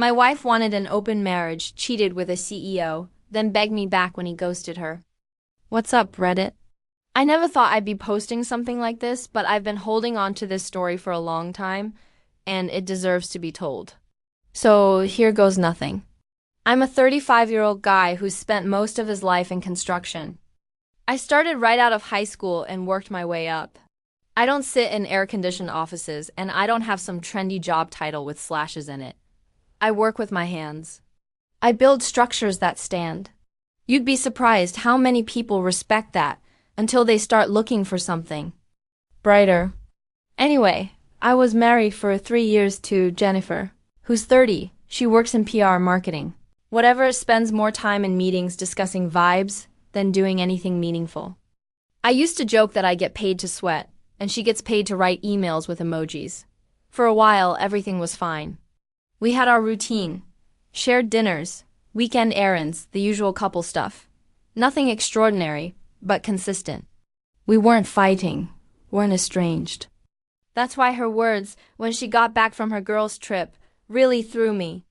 My wife wanted an open marriage, cheated with a CEO, then begged me back when he ghosted her. What's up, Reddit? I never thought I'd be posting something like this, but I've been holding on to this story for a long time, and it deserves to be told. So here goes nothing. I'm a 35-year-old guy who's spent most of his life in construction. I started right out of high school and worked my way up. I don't sit in air-conditioned offices, and I don't have some trendy job title with slashes in it. I work with my hands. I build structures that stand. You'd be surprised how many people respect that until they start looking for something brighter. Anyway, I was married for 3 years to Jennifer, who's 30. She works in PR marketing. Whatever, spends more time in meetings discussing vibes than doing anything meaningful. I used to joke that I get paid to sweat, and she gets paid to write emails with emojis. For a while, everything was fine. We had our routine, shared dinners, weekend errands, the usual couple stuff. Nothing extraordinary, but consistent. We weren't fighting, weren't estranged. That's why her words, when she got back from her girls' trip, really threw me.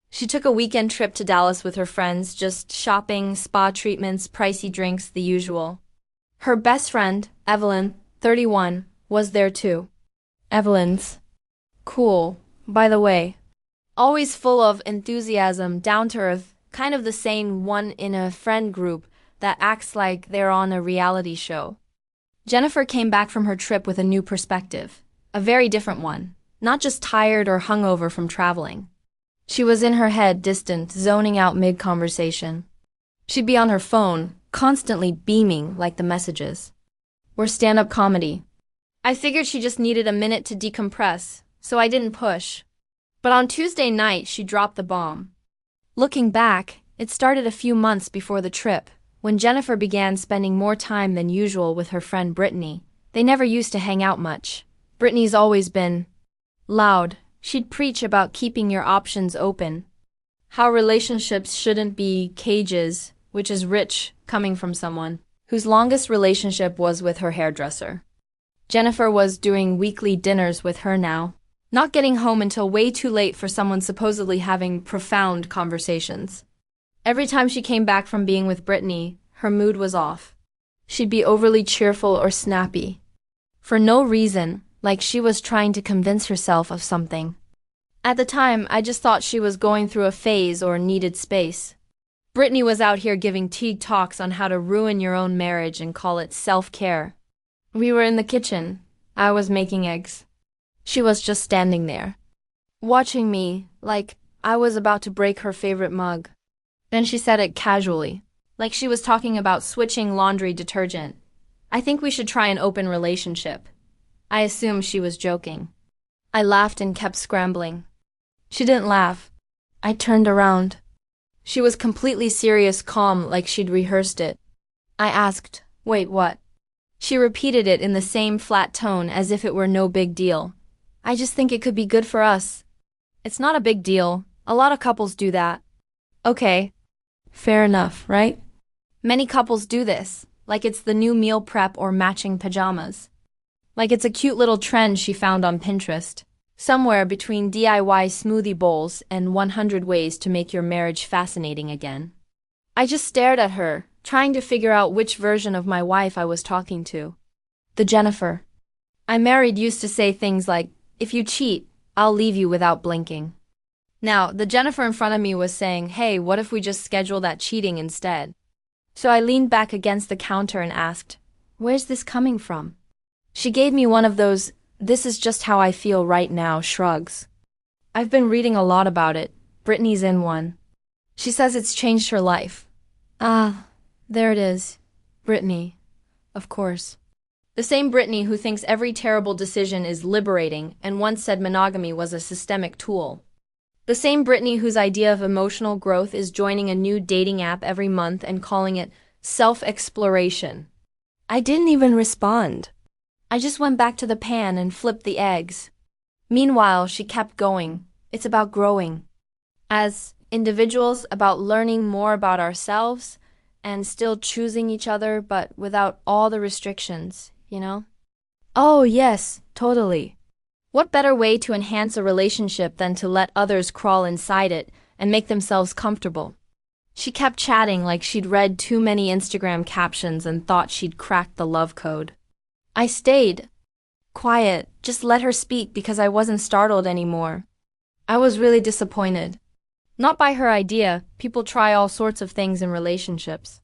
She took a weekend trip to Dallas with her friends, just shopping, spa treatments, pricey drinks, the usual. Her best friend, Evelyn, 31, was there too. Evelyn's cool, by the way. Always full of enthusiasm, down to earth, kind of the sane one in a friend group that acts like they're on a reality show. Jennifer came back from her trip with a new perspective, a very different one, not just tired or hungover from traveling. She was in her head, distant, zoning out mid-conversation. She'd be on her phone, constantly beaming like the messages. We're stand-up comedy. I figured she just needed a minute to decompress, so I didn't push. But on Tuesday night, she dropped the bomb. Looking back, it started a few months before the trip, when Jennifer began spending more time than usual with her friend Brittany. They never used to hang out much. Brittany's always been loud. She'd preach about keeping your options open, how relationships shouldn't be cages, which is rich coming from someone whose longest relationship was with her hairdresser. Jennifer was doing weekly dinners with her now, not getting home until way too late for someone supposedly having profound conversations. Every time she came back from being with Brittany, her mood was off. She'd be overly cheerful or snappy. For no reason, like she was trying to convince herself of something. At the time, I just thought she was going through a phase or needed space. Brittany was out here giving tea talks on how to ruin your own marriage and call it self-care. We were in the kitchen. I was making eggs. She was just standing there, watching me like I was about to break her favorite mug. Then she said it casually, like she was talking about switching laundry detergent. I think we should try an open relationship. I assumed she was joking. I laughed and kept scrambling. She didn't laugh. I turned around. She was completely serious, calm, like she'd rehearsed it. I asked, "Wait, what?" She repeated it in the same flat tone as if it were no big deal. "I just think it could be good for us." "It's not a big deal. A lot of couples do that." "Okay. Fair enough, right?" "Many couples do this, like it's the new meal prep or matching pajamas. Like it's a cute little trend she found on Pinterest. Somewhere between DIY smoothie bowls and 100 ways to make your marriage fascinating again." I just stared at her, trying to figure out which version of my wife I was talking to. The Jennifer I married used to say things like, "If you cheat, I'll leave you without blinking." Now, the Jennifer in front of me was saying, "Hey, what if we just schedule that cheating instead?" So I leaned back against the counter and asked, "Where's this coming from?" She gave me one of those, "this is just how I feel right now" shrugs. I've been reading a lot about it. Brittany's in one. She says it's changed her life. Ah, there it is. Brittany. Of course. The same Brittany who thinks every terrible decision is liberating and once said monogamy was a systemic tool. The same Brittany whose idea of emotional growth is joining a new dating app every month and calling it self-exploration. I didn't even respond. I just went back to the pan and flipped the eggs. Meanwhile, she kept going. It's about growing. As individuals, about learning more about ourselves and still choosing each other, but without all the restrictions, you know? Oh, yes, totally. What better way to enhance a relationship than to let others crawl inside it and make themselves comfortable? She kept chatting like she'd read too many Instagram captions and thought she'd cracked the love code. I stayed quiet, just let her speak because I wasn't startled anymore. I was really disappointed. Not by her idea, people try all sorts of things in relationships.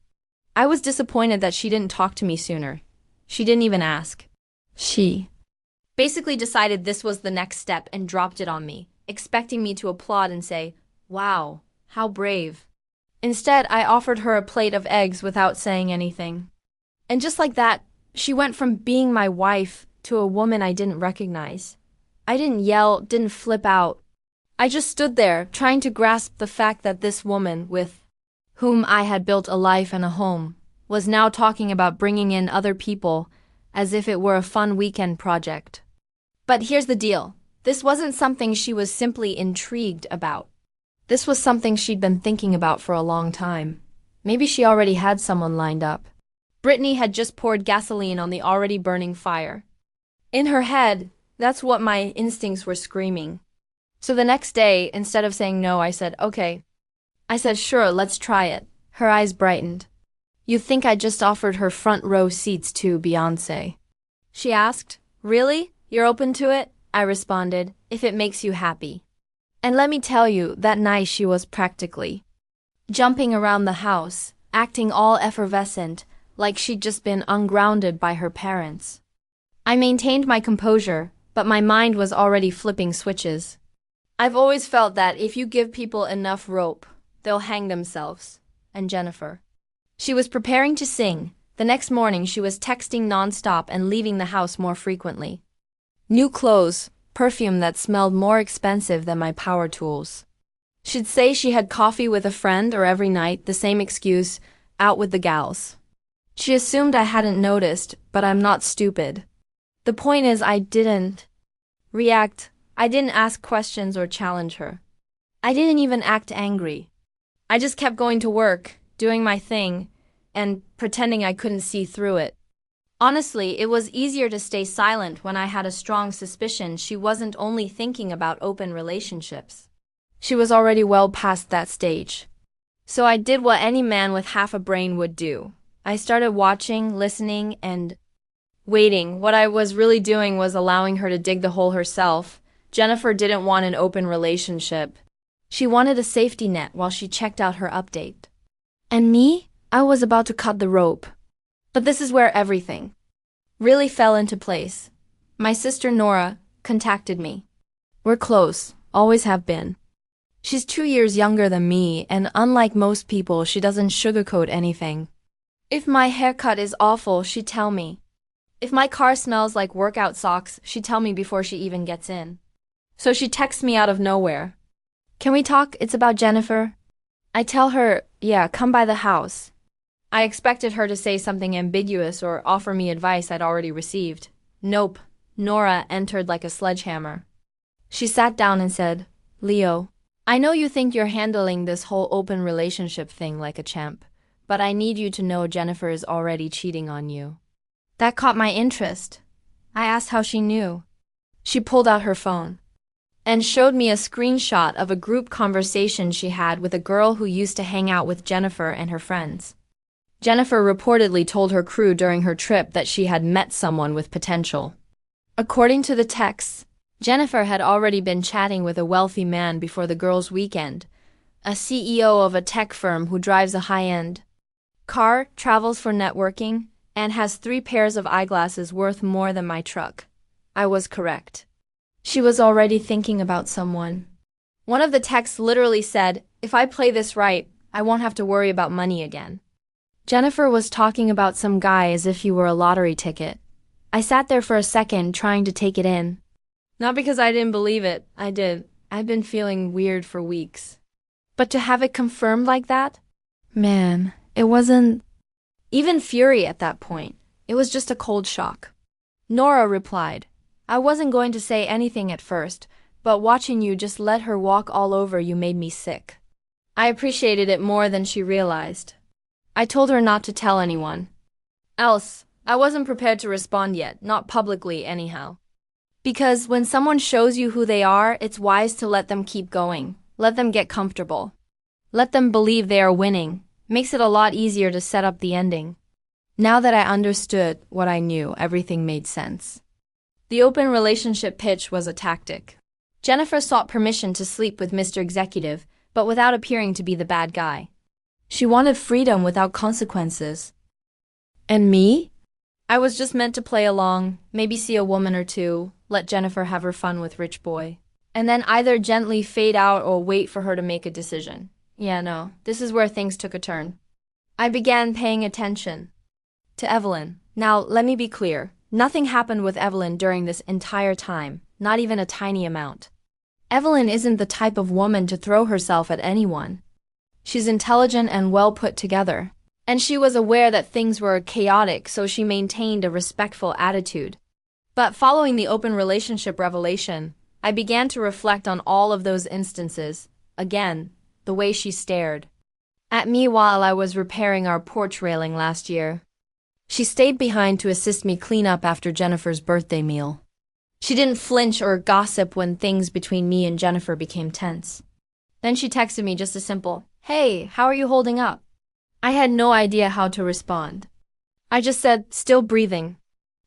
I was disappointed that she didn't talk to me sooner. She didn't even ask. She basically decided this was the next step and dropped it on me, expecting me to applaud and say, "Wow, how brave." Instead, I offered her a plate of eggs without saying anything. And just like that, she went from being my wife to a woman I didn't recognize. I didn't yell, didn't flip out. I just stood there, trying to grasp the fact that this woman, with whom I had built a life and a home, was now talking about bringing in other people as if it were a fun weekend project. But here's the deal. This wasn't something she was simply intrigued about. This was something she'd been thinking about for a long time. Maybe she already had someone lined up. Brittany had just poured gasoline on the already burning fire. In her head, that's what my instincts were screaming. So the next day, instead of saying no, I said, "Okay." I said, "Sure, let's try it." Her eyes brightened. "You think I just offered her front row seats to Beyoncé?" She asked. "Really? You're open to it?" I responded, "If it makes you happy." And let me tell you, that night she was practically jumping around the house, acting all effervescent, like she'd just been ungrounded by her parents. I maintained my composure, but my mind was already flipping switches. I've always felt that if you give people enough rope, they'll hang themselves. And Jennifer. She was preparing to sing. The next morning she was texting nonstop and leaving the house more frequently. New clothes, perfume that smelled more expensive than my power tools. She'd say she had coffee with a friend or every night, the same excuse, out with the gals. She assumed I hadn't noticed, but I'm not stupid. The point is I didn't react. I didn't ask questions or challenge her. I didn't even act angry. I just kept going to work, doing my thing, and pretending I couldn't see through it. Honestly, it was easier to stay silent when I had a strong suspicion she wasn't only thinking about open relationships. She was already well past that stage. So I did what any man with half a brain would do. I started watching, listening, and waiting. What I was really doing was allowing her to dig the hole herself. Jennifer didn't want an open relationship. She wanted a safety net while she checked out her update. And me? I was about to cut the rope. But this is where everything really fell into place. My sister Nora contacted me. We're close, always have been. She's 2 years younger than me, and unlike most people, she doesn't sugarcoat anything. If my haircut is awful, she'd tell me. If my car smells like workout socks, she'd tell me before she even gets in. So she texts me out of nowhere. "Can we talk? It's about Jennifer." I tell her, "Yeah, come by the house." I expected her to say something ambiguous or offer me advice I'd already received. Nope. Nora entered like a sledgehammer. She sat down and said, "Leo, I know you think you're handling this whole open relationship thing like a champ, but I need you to know Jennifer is already cheating on you." That caught my interest. I asked how she knew. She pulled out her phone and showed me a screenshot of a group conversation she had with a girl who used to hang out with Jennifer and her friends. Jennifer reportedly told her crew during her trip that she had met someone with potential. According to the texts, Jennifer had already been chatting with a wealthy man before the girls' weekend, a CEO of a tech firm who drives a high-end car, travels for networking, and has 3 pairs of eyeglasses worth more than my truck. I was correct. She was already thinking about someone. One of the texts literally said, "If I play this right, I won't have to worry about money again." Jennifer was talking about some guy as if he were a lottery ticket. I sat there for a second trying to take it in. Not because I didn't believe it, I did. I'd been feeling weird for weeks. But to have it confirmed like that? Man, it wasn't even fury at that point. It was just a cold shock. Nora replied, "I wasn't going to say anything at first, but watching you just let her walk all over you made me sick." I appreciated it more than she realized. I told her not to tell anyone. Else, I wasn't prepared to respond yet, not publicly anyhow. Because when someone shows you who they are, it's wise to let them keep going. Let them get comfortable. Let them believe they are winning. Makes it a lot easier to set up the ending. Now that I understood what I knew, everything made sense. The open relationship pitch was a tactic. Jennifer sought permission to sleep with Mr. Executive, but without appearing to be the bad guy. She wanted freedom without consequences. And me? I was just meant to play along, maybe see a woman or two, let Jennifer have her fun with Rich Boy, and then either gently fade out or wait for her to make a decision. Yeah, no, this is where things took a turn. I began paying attention to Evelyn. Now, let me be clear. Nothing happened with Evelyn during this entire time, not even a tiny amount. Evelyn isn't the type of woman to throw herself at anyone. She's intelligent and well put together. And she was aware that things were chaotic, so she maintained a respectful attitude. But following the open relationship revelation, I began to reflect on all of those instances. Again, the way she stared at me while I was repairing our porch railing last year. She stayed behind to assist me clean up after Jennifer's birthday meal. She didn't flinch or gossip when things between me and Jennifer became tense. Then she texted me just a simple, "Hey, how are you holding up?" I had no idea how to respond. I just said, "Still breathing."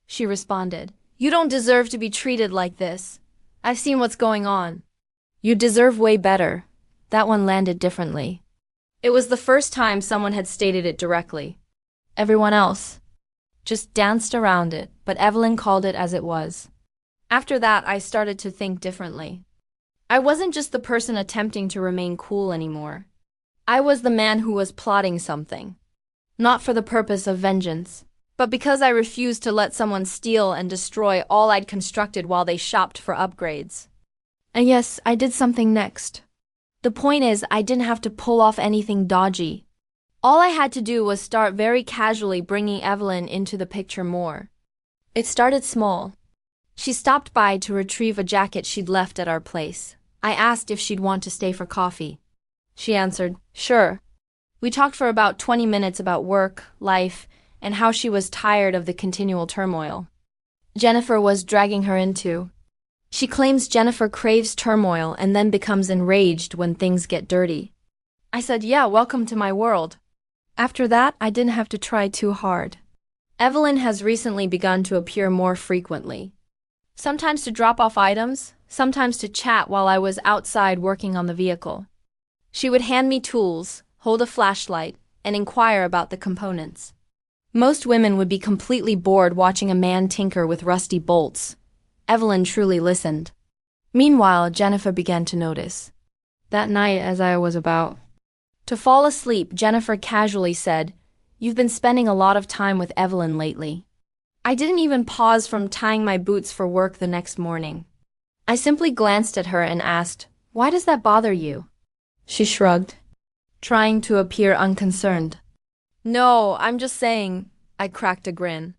She responded, "You don't deserve to be treated like this. I've seen what's going on. You deserve way better." That one landed differently. It was the first time someone had stated it directly. Everyone else just danced around it, but Evelyn called it as it was. After that, I started to think differently. I wasn't just the person attempting to remain cool anymore. I was the man who was plotting something. Not for the purpose of vengeance, but because I refused to let someone steal and destroy all I'd constructed while they shopped for upgrades. And yes, I did something next. The point is, I didn't have to pull off anything dodgy. All I had to do was start very casually bringing Evelyn into the picture more. It started small. She stopped by to retrieve a jacket she'd left at our place. I asked if she'd want to stay for coffee. She answered, "Sure." We talked for about 20 minutes about work, life, and how she was tired of the continual turmoil Jennifer was dragging her into. She claims Jennifer craves turmoil and then becomes enraged when things get dirty. I said, "Yeah, welcome to my world." After that, I didn't have to try too hard. Evelyn has recently begun to appear more frequently. Sometimes to drop off items, sometimes to chat while I was outside working on the vehicle. She would hand me tools, hold a flashlight, and inquire about the components. Most women would be completely bored watching a man tinker with rusty bolts. Evelyn truly listened. Meanwhile, Jennifer began to notice. That night, as I was about to fall asleep, Jennifer casually said, "You've been spending a lot of time with Evelyn lately." I didn't even pause from tying my boots for work the next morning. I simply glanced at her and asked, "Why does that bother you?" She shrugged, trying to appear unconcerned. "No, I'm just saying," I cracked a grin.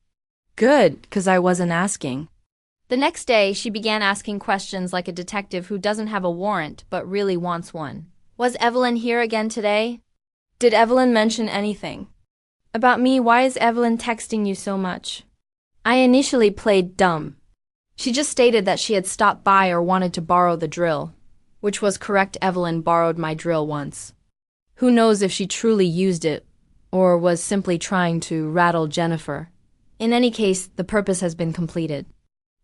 Good, 'cause I wasn't asking. The next day, she began asking questions like a detective who doesn't have a warrant but really wants one. Was Evelyn here again today? Did Evelyn mention anything about me? Why is Evelyn texting you so much? I initially played dumb. She just stated that she had stopped by or wanted to borrow the drill, which was correct. Evelyn borrowed my drill once. Who knows if she truly used it or was simply trying to rattle Jennifer. In any case, the purpose has been completed.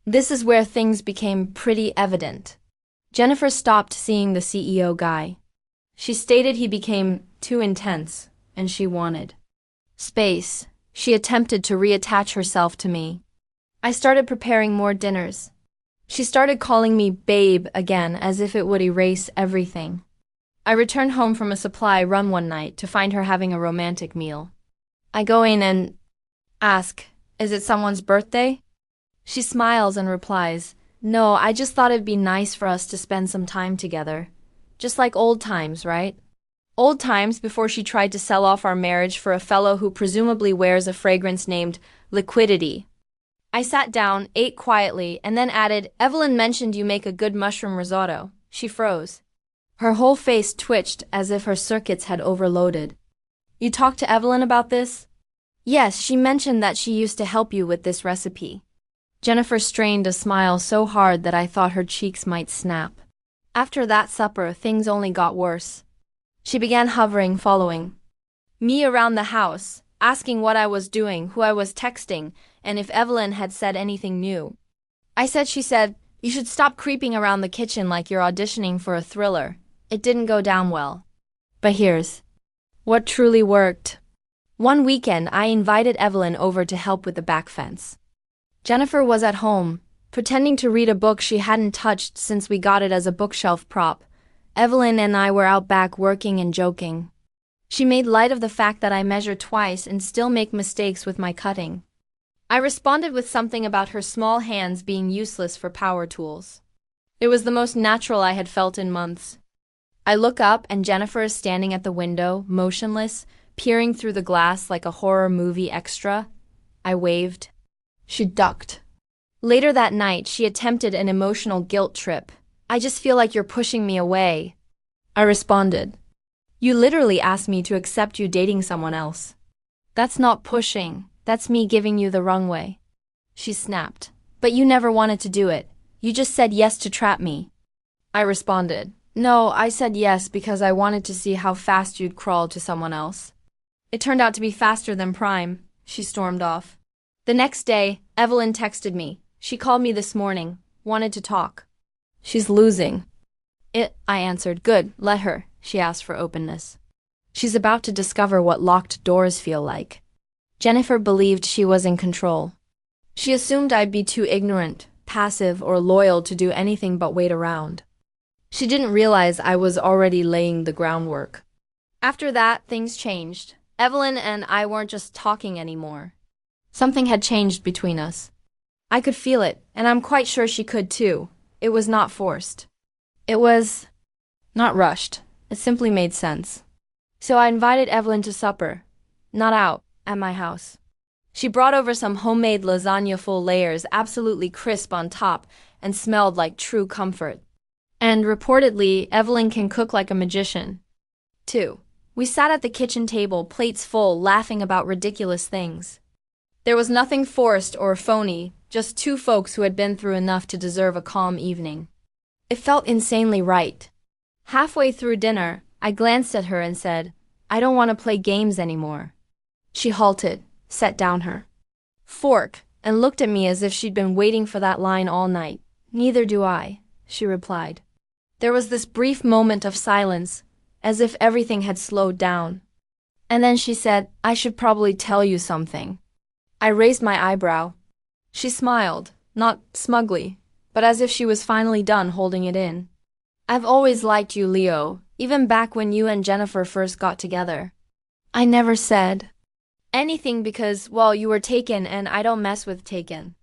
This is where things became pretty evident. Jennifer stopped seeing the CEO guy. She stated he became too intense, and she wanted space. She attempted to reattach herself to me. I started preparing more dinners. She started calling me babe again, as if it would erase everything. I returned home from a supply run one night to find her having a romantic meal. I go in and ask, "Is it someone's birthday?" She smiles and replies, "No, I just thought it'd be nice for us to spend some time together. Just like old times, right?" Old times before she tried to sell off our marriage for a fellow who presumably wears a fragrance named Liquidity. I sat down, ate quietly, and then added, "Evelyn mentioned you make a good mushroom risotto." She froze. Her whole face twitched as if her circuits had overloaded. "You talked to Evelyn about this?" "Yes, she mentioned that she used to help you with this recipe." Jennifer strained a smile so hard that I thought her cheeks might snap. After that supper, things only got worse. She began hovering, following me around the house, asking what I was doing, who I was texting, and if Evelyn had said anything new. She said, "You should stop creeping around the kitchen like you're auditioning for a thriller." It didn't go down well. But here's what truly worked. One weekend, I invited Evelyn over to help with the back fence. Jennifer was at home, pretending to read a book she hadn't touched since we got it as a bookshelf prop. Evelyn and I were out back working and joking. She made light of the fact that I measure twice and still make mistakes with my cutting. I responded with something about her small hands being useless for power tools. It was the most natural I had felt in months. I look up and Jennifer is standing at the window, motionless, peering through the glass like a horror movie extra. I waved. She ducked. Later that night, she attempted an emotional guilt trip. "I just feel like you're pushing me away." I responded, "You literally asked me to accept you dating someone else. That's not pushing, that's me giving you the wrong way." She snapped, "But you never wanted to do it. You just said yes to trap me." I responded, "No, I said yes because I wanted to see how fast you'd crawl to someone else." It turned out to be faster than Prime. She stormed off. The next day, Evelyn texted me. She called me this morning, wanted to talk. "She's losing." I answered. "Good, let her." She asked for openness. "She's about to discover what locked doors feel like." Jennifer believed she was in control. She assumed I'd be too ignorant, passive, or loyal to do anything but wait around. She didn't realize I was already laying the groundwork. After that, things changed. Evelyn and I weren't just talking anymore. Something had changed between us. I could feel it, and I'm quite sure she could too. It was not forced. It was not rushed. It simply made sense. So I invited Evelyn to supper. Not out, at my house. She brought over some homemade lasagna, full layers, absolutely crisp on top, and smelled like true comfort. And reportedly, Evelyn can cook like a magician, too. We sat at the kitchen table, plates full, laughing about ridiculous things. There was nothing forced or phony, just two folks who had been through enough to deserve a calm evening. It felt insanely right. Halfway through dinner, I glanced at her and said, "I don't want to play games anymore." She halted, set down her fork, and looked at me as if she'd been waiting for that line all night. "Neither do I," she replied. There was this brief moment of silence, as if everything had slowed down. And then she said, "I should probably tell you something." I raised my eyebrow. She smiled, not smugly, but as if she was finally done holding it in. "I've always liked you, Leo, even back when you and Jennifer first got together." I never said anything because, well, you were taken and I don't mess with taken.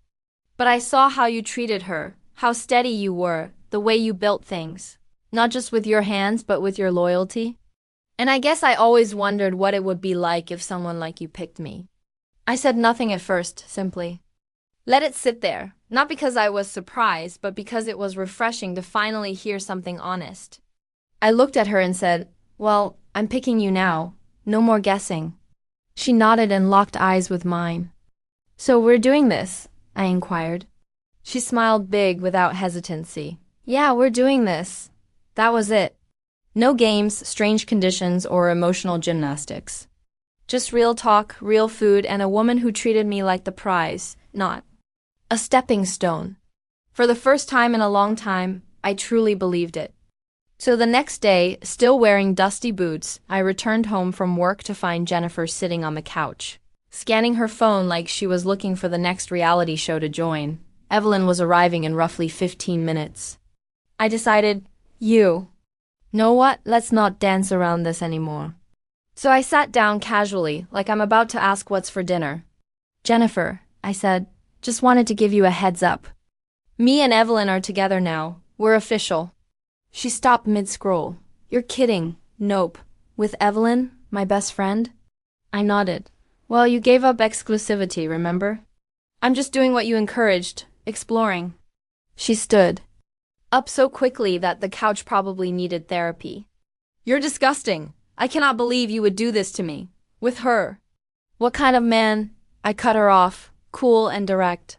But I saw how you treated her, how steady you were, the way you built things. Not just with your hands, but with your loyalty. And I guess I always wondered what it would be like if someone like you picked me. I said nothing at first, simply let it sit there, not because I was surprised, but because it was refreshing to finally hear something honest. I looked at her and said, "Well, I'm picking you now. No more guessing." She nodded and locked eyes with mine. "So we're doing this?" I inquired. She smiled big without hesitancy. "Yeah, we're doing this." That was it. No games, strange conditions, or emotional gymnastics. Just real talk, real food, and a woman who treated me like the prize, not a stepping stone. For the first time in a long time, I truly believed it. So the next day, still wearing dusty boots, I returned home from work to find Jennifer sitting on the couch, scanning her phone like she was looking for the next reality show to join. Evelyn was arriving in roughly 15 minutes. I decided, you know what? Let's not dance around this anymore. So I sat down casually, like I'm about to ask what's for dinner. "Jennifer," I said, "just wanted to give you a heads up. Me and Evelyn are together now. We're official." She stopped mid-scroll. "You're kidding." "Nope." "With Evelyn, my best friend?" I nodded. "Well, you gave up exclusivity, remember?" "I'm just doing what you encouraged, exploring." She stood up so quickly that the couch probably needed therapy. "You're disgusting. I cannot believe you would do this to me. With her." "What kind of man?" I cut her off, cool and direct.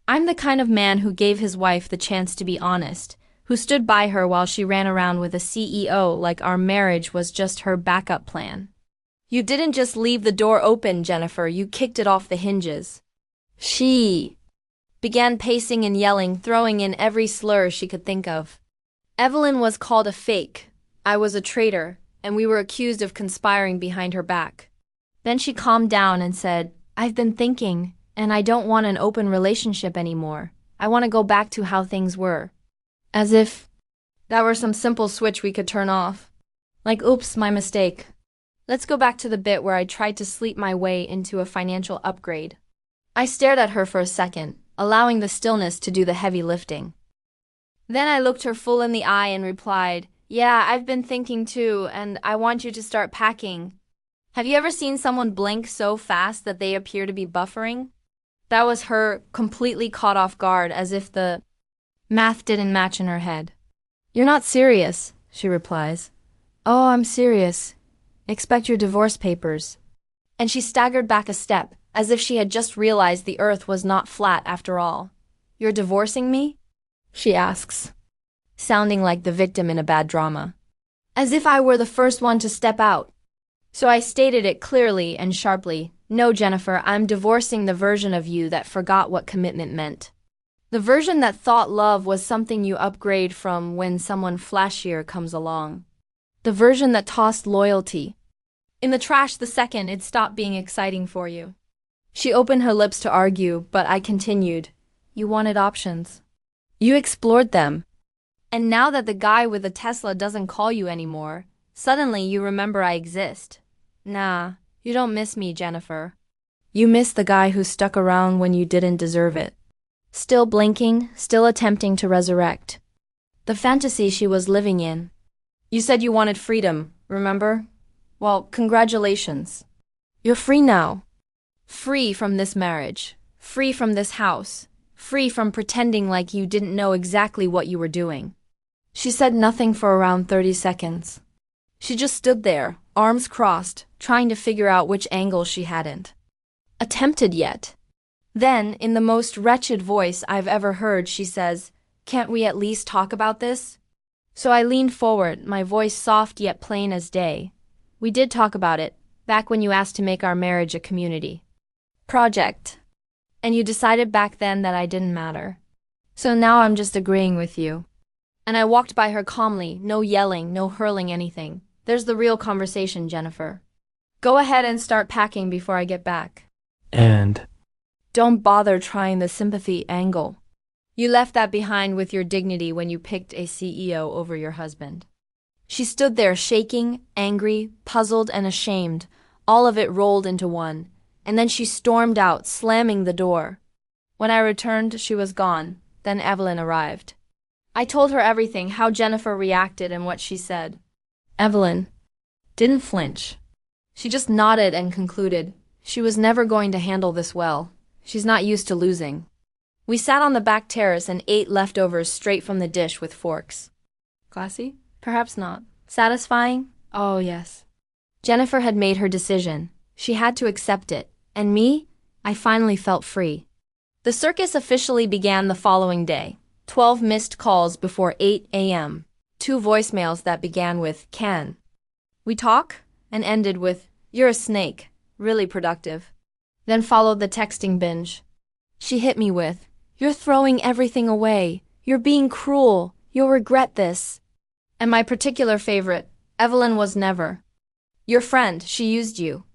I'm the kind of man who gave his wife the chance to be honest, who stood by her while she ran around with a CEO like our marriage was just her backup plan. You didn't just leave the door open, Jennifer, you kicked it off the hinges. She began pacing and yelling, throwing in every slur she could think of. Evelyn was called a fake, I was a traitor, and we were accused of conspiring behind her back. Then she calmed down and said, I've been thinking, and I don't want an open relationship anymore. I want to go back to how things were. As if that were some simple switch we could turn off. Like, oops, my mistake. Let's go back to the bit where I tried to sleep my way into a financial upgrade. I stared at her for a second, allowing the stillness to do the heavy lifting. Then I looked her full in the eye and replied, Yeah, I've been thinking too, and I want you to start packing. Have you ever seen someone blink so fast that they appear to be buffering? That was her, completely caught off guard, as if the math didn't match in her head. You're not serious, she replies. Oh, I'm serious. Expect your divorce papers. And she staggered back a step, as if she had just realized the earth was not flat after all. You're divorcing me? She asks, sounding like the victim in a bad drama. As if I were the first one to step out. So I stated it clearly and sharply. No, Jennifer, I'm divorcing the version of you that forgot what commitment meant. The version that thought love was something you upgrade from when someone flashier comes along. The version that tossed loyalty in the trash the second it stopped being exciting for you. She opened her lips to argue, but I continued. You wanted options. You explored them. And now that the guy with the Tesla doesn't call you anymore, suddenly you remember I exist. Nah, you don't miss me, Jennifer. You miss the guy who stuck around when you didn't deserve it. Still blinking, still attempting to resurrect the fantasy she was living in. You said you wanted freedom, remember? Well, congratulations. You're free now. Free from this marriage. Free from this house. Free from pretending like you didn't know exactly what you were doing. She said nothing for around 30 seconds. She just stood there, arms crossed, trying to figure out which angle she hadn't attempted yet. Then, in the most wretched voice I've ever heard, she says, Can't we at least talk about this? So I leaned forward, my voice soft yet plain as day. We did talk about it, back when you asked to make our marriage a community project. And you decided back then that I didn't matter. So now I'm just agreeing with you. And I walked by her calmly, no yelling, no hurling anything. There's the real conversation, Jennifer. Go ahead and start packing before I get back. And don't bother trying the sympathy angle. You left that behind with your dignity when you picked a CEO over your husband. She stood there shaking, angry, puzzled, and ashamed, all of it rolled into one, and then she stormed out, slamming the door. When I returned, she was gone. Then Evelyn arrived. I told her everything, how Jennifer reacted and what she said. Evelyn didn't flinch. She just nodded and concluded, she was never going to handle this well. She's not used to losing. We sat on the back terrace and ate leftovers straight from the dish with forks. Classy? Perhaps not. Satisfying? Oh, yes. Jennifer had made her decision. She had to accept it. And me? I finally felt free. The circus officially began the following day. 12 missed calls before 8 a.m. 2 voicemails that began with, Can we talk? And ended with, You're a snake. Really productive. Then followed the texting binge. She hit me with, You're throwing everything away. You're being cruel. You'll regret this. And my particular favorite, Evelyn was never your friend. She used you.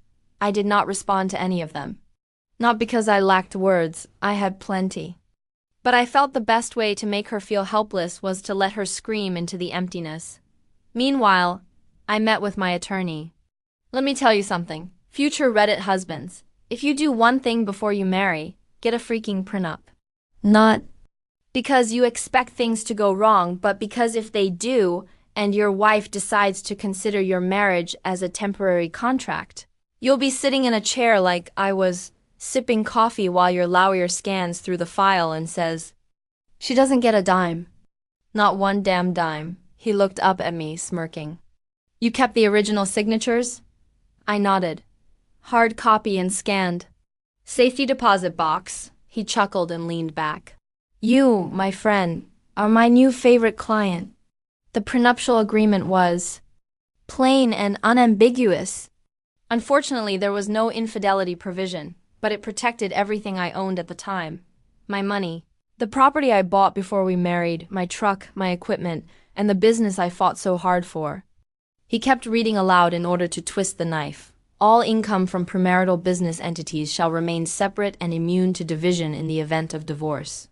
I did not respond to any of them. Not because I lacked words. I had plenty. But I felt the best way to make her feel helpless was to let her scream into the emptiness. Meanwhile, I met with my attorney. Let me tell you something. Future Reddit husbands, if you do one thing before you marry, get a freaking prenup. Not because you expect things to go wrong, but because if they do, and your wife decides to consider your marriage as a temporary contract, you'll be sitting in a chair like I was, sipping coffee while your lawyer scans through the file and says, She doesn't get a dime. Not one damn dime. He looked up at me, smirking. You kept the original signatures? I nodded. Hard copy and scanned. Safety deposit box, He chuckled and leaned back. You, my friend, are my new favorite client. The prenuptial agreement was plain and unambiguous. Unfortunately, there was no infidelity provision, but it protected everything I owned at the time. My money, the property I bought before we married, my truck, my equipment, and the business I fought so hard for. He kept reading aloud in order to twist the knife. All income from premarital business entities shall remain separate and immune to division in the event of divorce.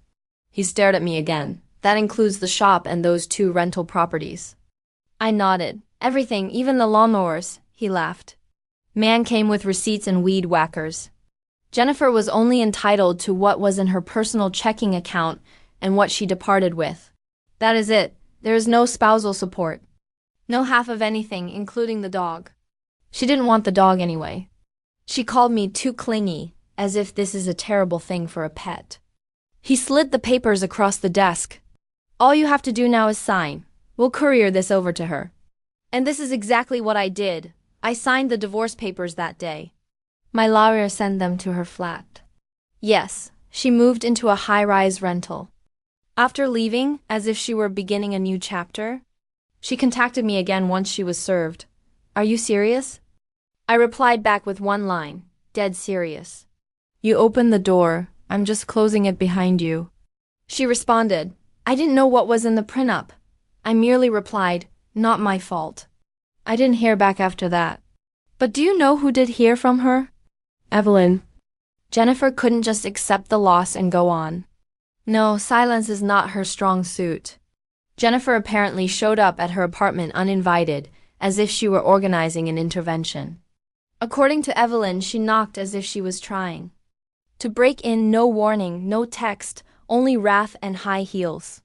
He stared at me again. That includes the shop and those 2 rental properties. I nodded. Everything, even the lawnmowers, he laughed. Man came with receipts and weed whackers. Jennifer was only entitled to what was in her personal checking account and what she departed with. That is it. There is no spousal support. No half of anything, including the dog. She didn't want the dog anyway. She called me too clingy, as if this is a terrible thing for a pet. He slid the papers across the desk. All you have to do now is sign. We'll courier this over to her. And this is exactly what I did. I signed the divorce papers that day. My lawyer sent them to her flat. Yes, she moved into a high-rise rental. After leaving, as if she were beginning a new chapter, she contacted me again once she was served. Are you serious? I replied back with one line, dead serious. You opened the door, I'm just closing it behind you. She responded, I didn't know what was in the prenup. I merely replied, not my fault. I didn't hear back after that. But do you know who did hear from her? Evelyn. Jennifer couldn't just accept the loss and go on. No, silence is not her strong suit. Jennifer apparently showed up at her apartment uninvited, as if she were organizing an intervention. According to Evelyn, she knocked as if she was trying to break in. No warning, no text, only wrath and high heels.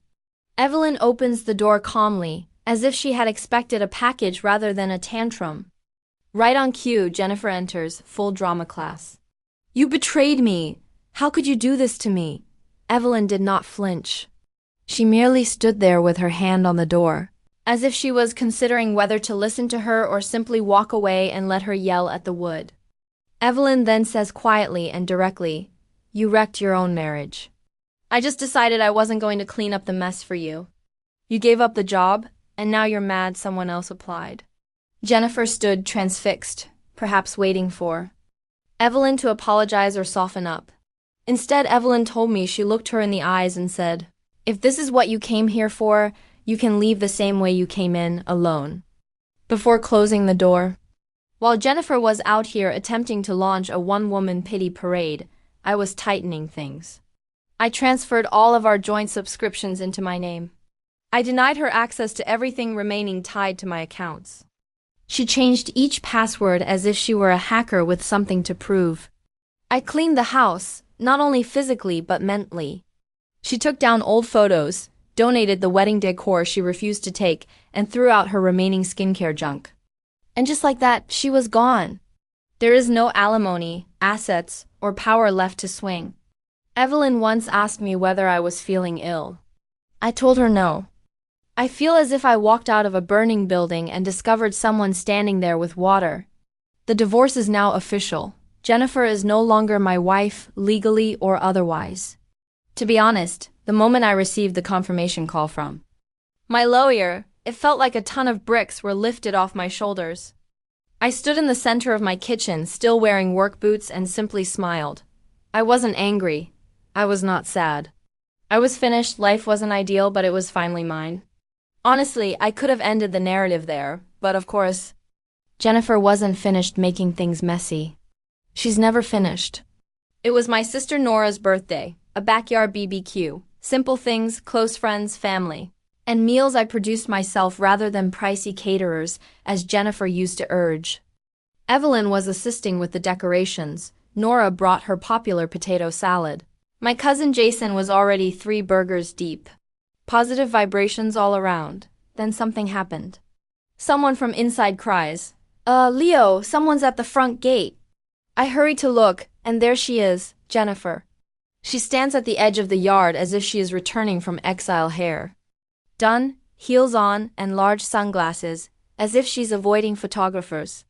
Evelyn opens the door calmly, as if she had expected a package rather than a tantrum. Right on cue, Jennifer enters, full drama class. You betrayed me! How could you do this to me? Evelyn did not flinch. She merely stood there with her hand on the door, as if she was considering whether to listen to her or simply walk away and let her yell at the wood. Evelyn then says quietly and directly, You wrecked your own marriage. I just decided I wasn't going to clean up the mess for you. You gave up the job, and now you're mad someone else applied. Jennifer stood transfixed, perhaps waiting for Evelyn to apologize or soften up. Instead, Evelyn told me she looked her in the eyes and said, If this is what you came here for, you can leave the same way you came in, alone. Before closing the door. While Jennifer was out here attempting to launch a one-woman pity parade, I was tightening things. I transferred all of our joint subscriptions into my name. I denied her access to everything remaining tied to my accounts. She changed each password as if she were a hacker with something to prove. I cleaned the house, not only physically but mentally. She took down old photos, donated the wedding decor she refused to take, and threw out her remaining skincare junk. And just like that, she was gone. There is no alimony, assets, or power left to swing. Evelyn once asked me whether I was feeling ill. I told her no. I feel as if I walked out of a burning building and discovered someone standing there with water. The divorce is now official. Jennifer is no longer my wife, legally or otherwise. To be honest, the moment I received the confirmation call from my lawyer, it felt like a ton of bricks were lifted off my shoulders. I stood in the center of my kitchen, still wearing work boots, and simply smiled. I wasn't angry. I was not sad. I was finished, life wasn't ideal, but it was finally mine. Honestly, I could have ended the narrative there, but of course, Jennifer wasn't finished making things messy. She's never finished. It was my sister Nora's birthday, a backyard BBQ, simple things, close friends, family, and meals I produced myself rather than pricey caterers, as Jennifer used to urge. Evelyn was assisting with the decorations. Nora brought her popular potato salad. My cousin Jason was already 3 burgers deep. Positive vibrations all around. Then something happened. Someone from inside cries, Leo, someone's at the front gate. I hurry to look, and there she is, Jennifer. She stands at the edge of the yard as if she is returning from exile hair done, heels on, and large sunglasses, as if she's avoiding photographers.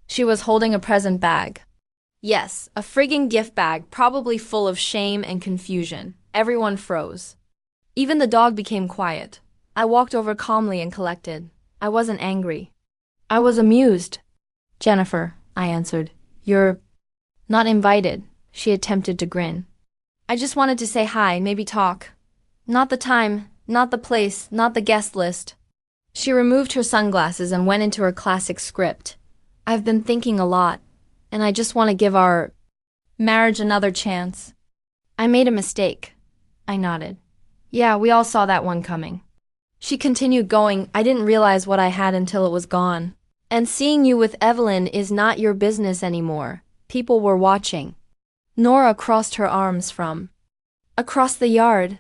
She was holding a present bag. Yes, a frigging gift bag, probably full of shame and confusion. Everyone froze. Even the dog became quiet. I walked over calmly and collected. I wasn't angry. I was amused. Jennifer, I answered. You're not invited. She attempted to grin. I just wanted to say hi, maybe talk. Not the time, not the place, not the guest list. She removed her sunglasses and went into her classic script. I've been thinking a lot, and I just want to give our marriage another chance. I made a mistake. I nodded. Yeah, we all saw that one coming. She continued going, I didn't realize what I had until it was gone. And seeing you with Evelyn is not your business anymore. People were watching. Nora crossed her arms from across the yard.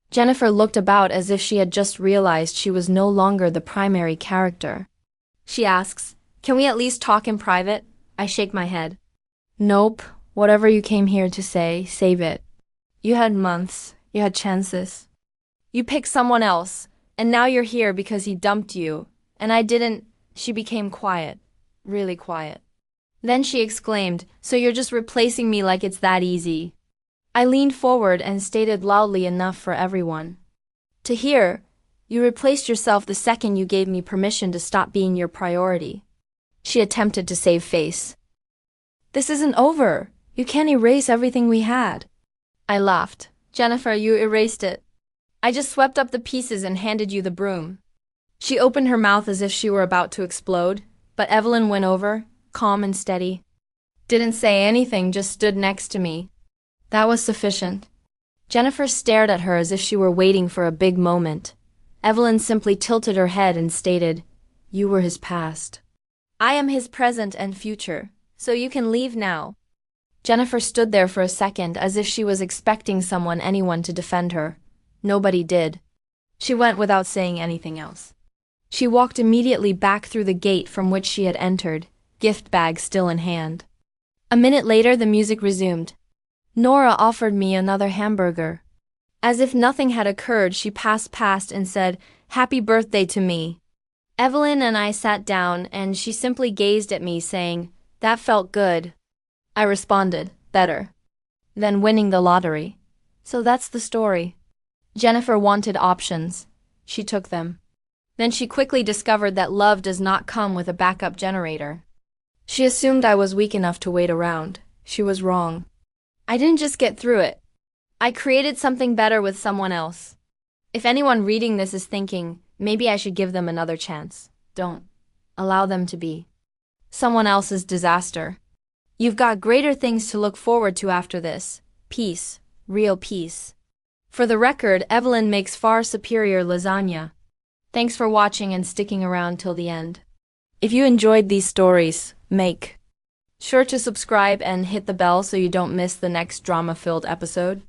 Jennifer looked about as if she had just realized she was no longer the primary character. She asks, Can we at least talk in private? I shake my head. Nope, whatever you came here to say, save it. You had months, you had chances. You picked someone else, and now you're here because he dumped you, and I didn't. She became quiet, really quiet. Then she exclaimed, So you're just replacing me like it's that easy. I leaned forward and stated loudly enough for everyone to hear, You replaced yourself the second you gave me permission to stop being your priority. She attempted to save face. This isn't over. You can't erase everything we had. I laughed. Jennifer, you erased it. I just swept up the pieces and handed you the broom. She opened her mouth as if she were about to explode, but Evelyn went over, calm and steady. Didn't say anything, just stood next to me. That was sufficient. Jennifer stared at her as if she were waiting for a big moment. Evelyn simply tilted her head and stated, You were his past. I am his present and future, so you can leave now. Jennifer stood there for a second as if she was expecting anyone to defend her. Nobody did. She went without saying anything else. She walked immediately back through the gate from which she had entered, gift bag still in hand. A minute later, the music resumed. Nora offered me another hamburger. As if nothing had occurred, she passed past and said, Happy birthday to me. Evelyn and I sat down, and she simply gazed at me, saying, That felt good. I responded, Better than winning the lottery. So that's the story. Jennifer wanted options. She took them. Then she quickly discovered that love does not come with a backup generator. She assumed I was weak enough to wait around. She was wrong. I didn't just get through it. I created something better with someone else. If anyone reading this is thinking, maybe I should give them another chance, don't. Allow them to be someone else's disaster. You've got greater things to look forward to after this. Peace. Real peace. For the record, Evelyn makes far superior lasagna. Thanks for watching and sticking around till the end. If you enjoyed these stories, make sure to subscribe and hit the bell so you don't miss the next drama-filled episode.